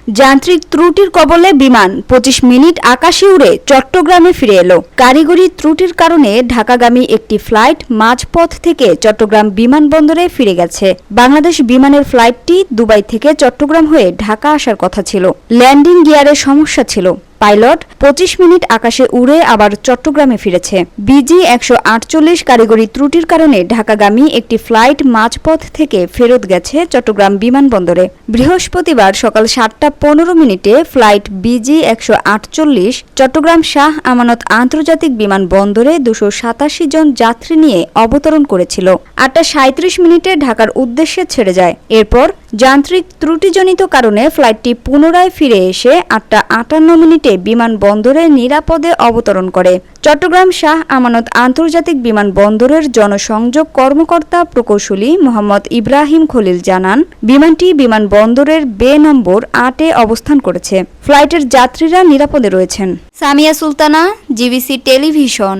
যান্ত্রিক ত্রুটির কবলে বিমান ২৫ মিনিট আকাশে উড়ে চট্টগ্রামে ফিরে এলো। কারিগরি ত্রুটির কারণে ঢাকাগামী একটি ফ্লাইট মাঝপথ থেকে চট্টগ্রাম বিমানবন্দরে ফিরে গেছে। বাংলাদেশ বিমানের ফ্লাইটটি দুবাই থেকে চট্টগ্রাম হয়ে ঢাকা আসার কথা ছিল। ল্যান্ডিং গিয়ারে সমস্যা ছিল। পাইলট ২৫ মিনিট আকাশে উড়ে আবার চট্টগ্রামে ফিরেছে। BG-148 কারিগরি ত্রুটির কারণে ঢাকাগামী একটি ফ্লাইট মাঝপথ থেকে ফেরত গেছে চট্টগ্রাম বিমানবন্দরে। বৃহস্পতিবার সকাল ৭টা ১৫ ফ্লাইট BG-148 চট্টগ্রাম শাহ আমানত আন্তর্জাতিক বিমানবন্দরে ২৮৭ জন যাত্রী নিয়ে অবতরণ করেছিল। ৮টা ৩৭ ঢাকার উদ্দেশ্যে ছেড়ে যায়। এরপর যান্ত্রিক ত্রুটিজনিত কারণে ফ্লাইটটি পুনরায় ফিরে এসে ৮টা ৫৮ বিমানবন্দরে নিরাপদে অবতরণ করে। চট্টগ্রাম শাহ আমানত আন্তর্জাতিক বিমানবন্দরের জনসংযোগ কর্মকর্তা প্রকৌশলী মোহাম্মদ ইব্রাহিম খলিল জানান, বিমানটি বিমানবন্দরের বে নম্বর ৮-এ অবস্থান করেছে। ফ্লাইটের যাত্রীরা নিরাপদে রয়েছেন। Samia Sultana, GBC television.